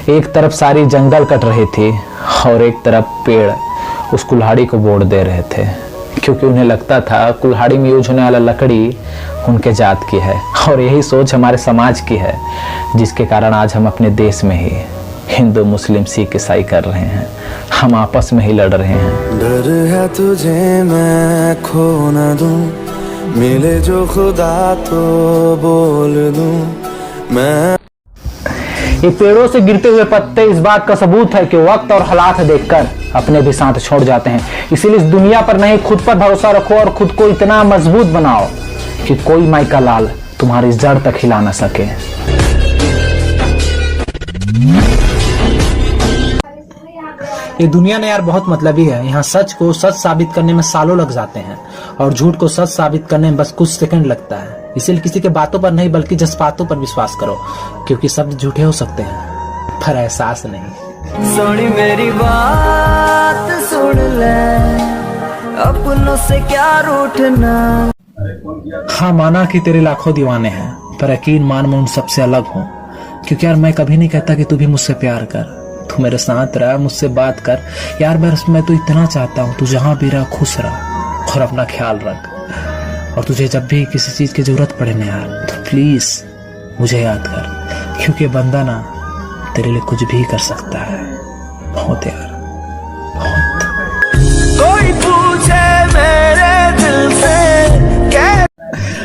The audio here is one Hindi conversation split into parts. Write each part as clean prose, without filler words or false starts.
एक तरफ सारी जंगल कट रही थी और एक तरफ पेड़ उस कुल्हाड़ी को बोड़ दे रहे थे, क्योंकि उन्हें लगता था कुल्हाड़ी में यूज होने वाला लकड़ी उनके जात की है। और यही सोच हमारे समाज की है, जिसके कारण आज हम अपने देश में ही हिंदू मुस्लिम सिख ईसाई कर रहे हैं, हम आपस में ही लड़ रहे हैं। डर है तुझे मैं खो न दूं, मिले जो खुदा तो बोल दूं मैं। ये पेड़ों से गिरते हुए पत्ते इस बात का सबूत है कि वक्त और हालात देखकर अपने भी साथ छोड़ जाते हैं। इसीलिए इस दुनिया पर नहीं, खुद पर भरोसा रखो और खुद को इतना मजबूत बनाओ कि कोई माई का लाल तुम्हारी जड़ तक हिला न सके। ये दुनिया ने यार बहुत मतलबी है। यहाँ सच को सच साबित करने में सालों लग जाते हैं और झूठ को सच साबित करने में बस कुछ सेकंड लगता है। इसलिए किसी के बातों पर नहीं बल्कि जज्बातों पर विश्वास करो, क्योंकि शब्द झूठे हो सकते हैं पर एहसास नहीं। सुन मेरी बात सुन ले, अपनों से क्या रूठना। हाँ, माना कि तेरे लाखों दीवाने हैं, पर यकीन मान मैं उन सबसे अलग हूँ। क्योंकि यार मैं कभी नहीं कहता कि तू भी मुझसे प्यार कर, तू मेरे साथ रह, मुझसे बात कर यार। मैं तो इतना चाहता हूँ तू जहाँ भी रह खुश रह और अपना ख्याल रख। और तुझे जब भी किसी चीज की जरूरत पड़े ना यार, तो प्लीज मुझे याद कर, क्योंकि बंदा ना तेरे लिए कुछ भी कर सकता है। बहुत यार, बहुत। कोई पूछे मेरे दिल से।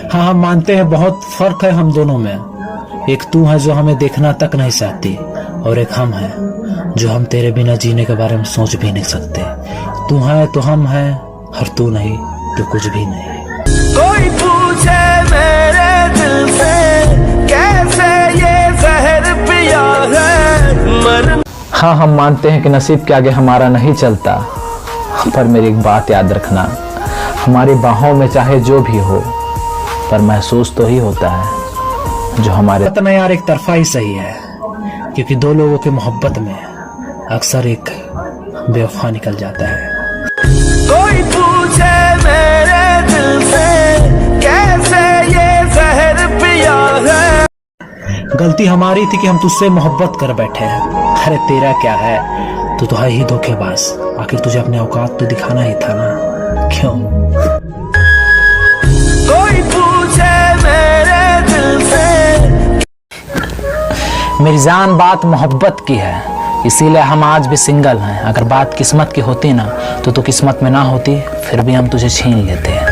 हाँ, हम मानते हैं बहुत फर्क है हम दोनों में। एक तू है जो हमें देखना तक नहीं चाहती, और एक हम है जो हम तेरे बिना जीने के बारे में सोच भी नहीं सकते। तू है तो हम हैं, और तू नहीं तो कुछ भी नहीं। कोई पूछे मेरे दिल से, कैसे ये जहर पिया है मर। हाँ, हम मानते हैं कि नसीब के आगे हमारा नहीं चलता, पर मेरी एक बात याद रखना, हमारी बाहों में चाहे जो भी हो, पर महसूस तो ही होता है जो हमारे। पता यार, एक तरफा ही सही है, क्योंकि दो लोगों की मोहब्बत में अक्सर एक बेवफा निकल जाता है। कोई पूछे मेरे दिल से, कैसे ये जहर पिया है। गलती हमारी थी कि हम तुझसे मोहब्बत कर बैठे हैं। अरे तेरा क्या है, तू तो है ही धोखेबाज। आखिर तुझे अपने औकात तो दिखाना ही था ना, क्यों? कोई पूछे मेरे दिल से। मेरी जान बात मोहब्बत की है, इसीलिए हम आज भी सिंगल हैं। अगर बात किस्मत की होती ना, तो तू किस्मत में ना होती, फिर भी हम तुझे छीन लेते हैं।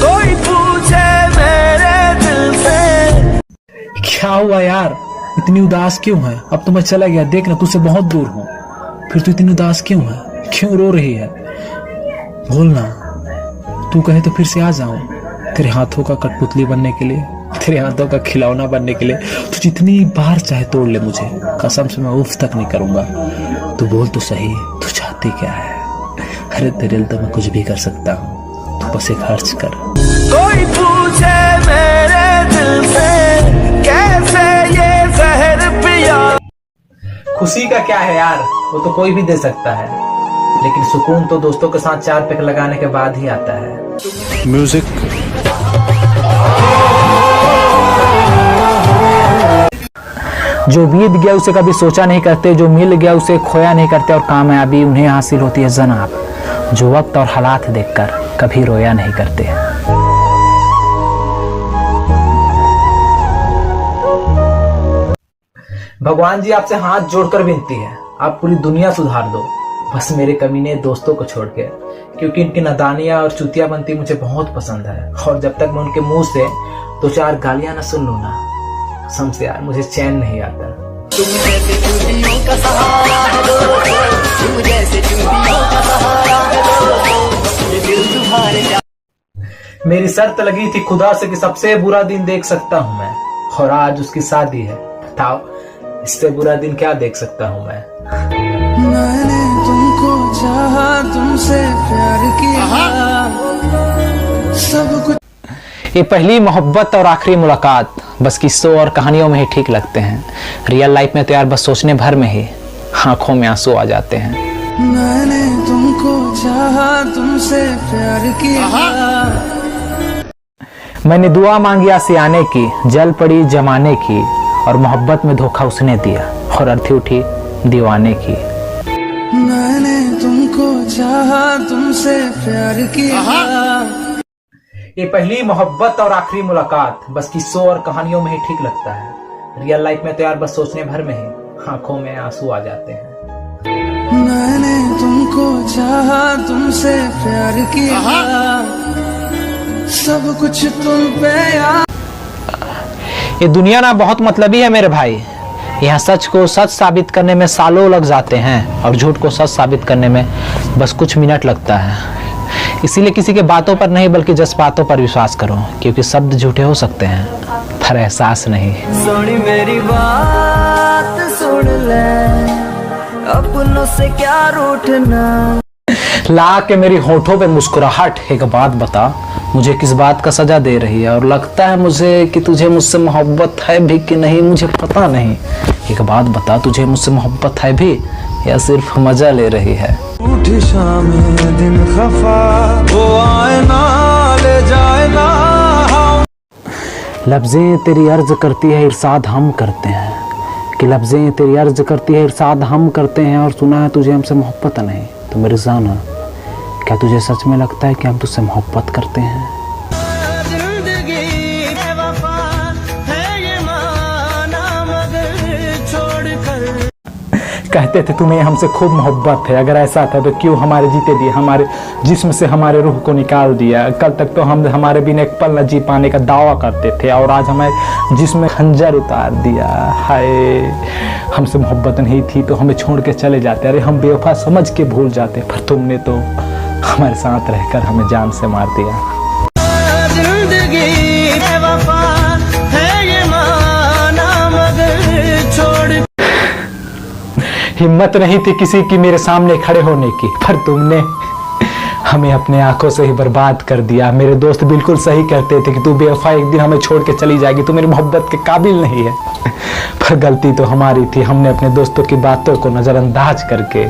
कोई पूछे मेरे दिल से। क्या हुआ यार, इतनी उदास क्यों है? अब तो मैं चला गया, देखना तुझसे बहुत दूर हूँ, फिर तू इतनी उदास क्यों है? क्यों रो रही है? बोलना, तू कहे तो फिर से आ जाऊं तेरे हाथों का कठपुतली बनने के लिए, तेरे हाथों का खिलौना बनने के लिए। तू जितनी बार चाहे तोड़ ले मुझे, कसम से मैं उफ तक नहीं करूंगा। तू बोल तो सही, तू चाहती क्या है? अरे तेरे लिए तो मैं कुछ भी कर सकता हूँ, तू बस एक खर्च कर। कोई पूछे मेरे दिल से, कैसे ये जहर पिया। खुशी का क्या है यार, वो तो कोई भी दे सकता है, लेकिन सुकून तो दोस्तों के साथ 4 पैक लगाने के बाद ही आता है। म्यूजिक। जो बीत गया उसे कभी सोचा नहीं करते, जो मिल गया उसे खोया नहीं करते, और कामयाबी उन्हें हासिल होती है जनाब जो वक्त और हालात देखकर कभी रोया नहीं करते। भगवान जी आपसे हाथ जोड़कर विनती है, आप पूरी दुनिया सुधार दो, बस मेरे कमीने दोस्तों को छोड़ के, क्योंकि इनकी नादानियां और चुतिया बनती मुझे बहुत पसंद है। और जब तक मैं उनके मुंह से 2-4 गालियां न सुन लूं ना, कसम से यार मुझे चैन नहीं आता। तुम जैसे चूड़ियों का सहारा है दोस्तों, तुम जैसे चूड़ियों का सहारा है दोस्तों, ये दिल तुम्हारे। मेरी शर्त लगी थी खुदा से कि सबसे बुरा दिन देख सकता हूँ मैं, और आज उसकी शादी है। बताओ इससे बुरा दिन क्या देख सकता हूँ मैं? मैंने तुमको चाहा, तुमसे प्यार किया, सब कुछ। ये पहली मोहब्बत और आखिरी मुलाकात बस किस्सों और कहानियों में ही ठीक लगते हैं। रियल लाइफ में तो यार बस सोचने भर में ही आंखों में आंसू आ जाते हैं। मैंने तुमको चाहा, तुमसे प्यार किया। मैंने दुआ मांगी आसियाने की, जल पड़ी जमाने की, और मोहब्बत में धोखा उसने दिया। और अर्थी उठी दीवाने की। मैंने तुमको चाहा, तुमसे प्यार किया। ये पहली मोहब्बत और आखिरी मुलाकात बस किस्सों और कहानियों में ही ठीक लगता है। रियल लाइफ में तो यार बस सोचने भर में ही आंखों में आंसू आ जाते हैं। मैंने तुमको चाहा, तुमसे प्यार किया, सब कुछ तुम पे यार। ये दुनिया ना बहुत मतलबी है मेरे भाई। यहाँ सच को सच साबित करने में सालों लग जाते हैं और झूठ को सच साबित करने में बस कुछ मिनट लगता है। इसीलिए किसी के बातों पर नहीं बल्कि जज्बातों पर विश्वास करो, क्योंकि शब्द झूठे हो सकते हैं पर एहसास नहीं। सुन मेरी बात सुन ले, अपनों से क्या रूठना। ला के मेरी होठों पे मुस्कुराहट, एक बात बता मुझे किस बात का सजा दे रही है, और लगता है मुझे कि तुझे मुझसे मोहब्बत है भी कि नहीं मुझे पता नहीं। एक बात बता तुझे मुझसे मोहब्बत है भी या सिर्फ मजा ले रही है। उठी शाम दिन खफा, वो आए ना ले जाए ना। लफ्ज़ें तेरी अर्ज करती है इरशाद हम करते हैं, कि लफ्ज़ें तेरी अर्ज करती है इरशाद हम करते हैं, और सुना है तुझे हमसे मोहब्बत नहीं। तो मेरी जाना, क्या तुझे सच में लगता है कि हम तुझसे मोहब्बत करते हैं? कहते थे तुम्हें हमसे खूब मोहब्बत है, अगर ऐसा था तो क्यों हमारे जीते दिए, हमारे जिस्म से हमारे रूह को निकाल दिया। कल तक तो हम हमारे बिना एक पल न जी पाने का दावा करते थे, और आज हमारे जिस्म में खंजर उतार दिया। हाय, हमसे मोहब्बत नहीं थी तो हमें छोड़ के चले जाते। अरे हम बेवफा समझ के भूल जाते, पर तुमने तो हमारे साथ रहकर हमें जान से मार दिया। हिम्मत नहीं थी किसी की मेरे सामने खड़े होने की, पर तुमने हमें अपने आंखों से ही बर्बाद कर दिया। मेरे दोस्त बिल्कुल सही कहते थे कि तू बेवफा एक दिन हमें छोड़ के चली जाएगी, तू मेरी मोहब्बत के काबिल नहीं है। पर गलती तो हमारी थी, हमने अपने दोस्तों की बातों को नजरअंदाज करके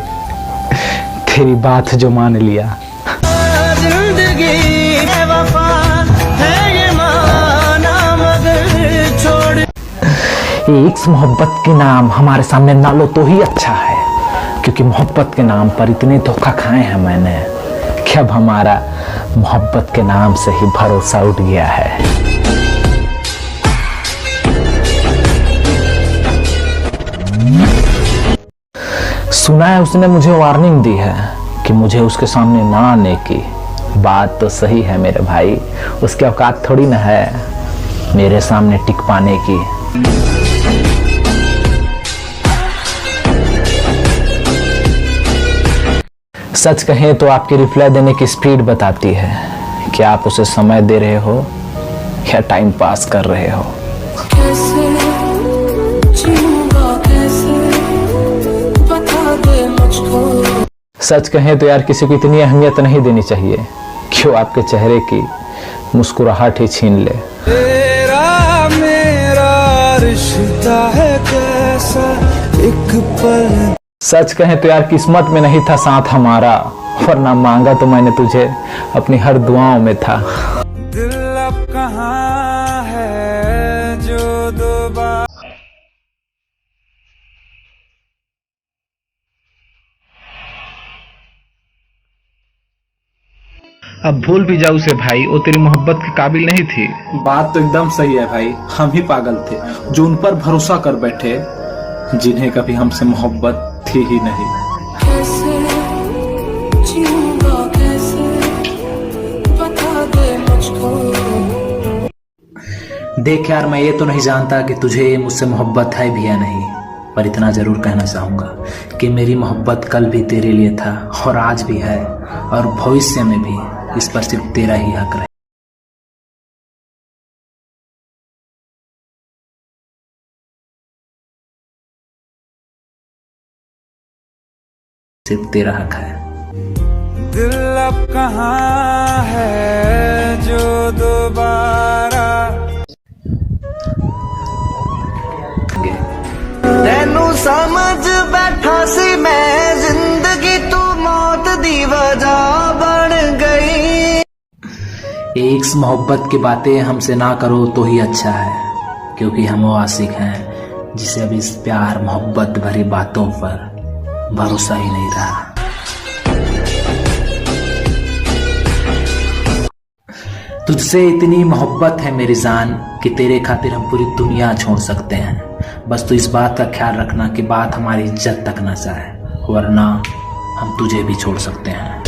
तेरी बात जो मान लिया। इस मोहब्बत के नाम हमारे सामने ना लो तो ही अच्छा है, क्योंकि मोहब्बत के नाम पर इतने धोखा खाए हैं मैंने कि अब हमारा मोहब्बत के नाम से ही भरोसा उठ गया है। सुना है उसने मुझे वार्निंग दी है कि मुझे उसके सामने ना आने की। बात तो सही है मेरे भाई, उसके औकात थोड़ी ना है मेरे सामने टिक पाने की। सच कहें तो आपकी रिप्लाई देने की स्पीड बताती है कि आप उसे समय दे रहे हो या टाइम पास कर रहे हो। कैसे जीऊंगा, कैसे बता दे मुझको। सच कहें तो यार किसी को इतनी अहमियत नहीं देनी चाहिए कि वो आपके चेहरे की मुस्कुराहट ही छीन ले। तेरा मेरा रिश्ता है कैसा, एक पल। सच कहें तो यार किस्मत में नहीं था साथ हमारा, वरना मांगा तो मैंने तुझे अपनी हर दुआओं में था। दिल अब कहाँ है जो दोबारा। अब भूल भी जाओ उसे भाई, वो तेरी मोहब्बत के काबिल नहीं थी। बात तो एकदम सही है भाई, हम ही पागल थे जो उन पर भरोसा कर बैठे जिन्हें कभी हमसे मोहब्बत थी ही नहीं। कैसे जीऊंगा, कैसे बता दे मुझको। देख यार, मैं ये तो नहीं जानता कि तुझे मुझसे मोहब्बत है भी या नहीं, पर इतना जरूर कहना चाहूंगा कि मेरी मोहब्बत कल भी तेरे लिए था और आज भी है और भविष्य में भी इस पर सिर्फ तेरा ही हक है। सिर्फ तेरा हक है। दिल अब कहाँ है जो दोबारा। तेनू समझ बैठा सी मैं, जिंदगी तू मौत दी वजह बन गई। एक मोहब्बत की बातें हमसे ना करो तो ही अच्छा है, क्योंकि हम वो आशिक हैं जिसे अब इस प्यार मोहब्बत भरी बातों पर भरोसा ही नहीं रहा। तुझसे इतनी मोहब्बत है मेरी जान कि तेरे खातिर हम पूरी दुनिया छोड़ सकते हैं। बस तू इस बात का ख्याल रखना कि बात हमारी इज्जत तक न जाए, वरना हम तुझे भी छोड़ सकते हैं।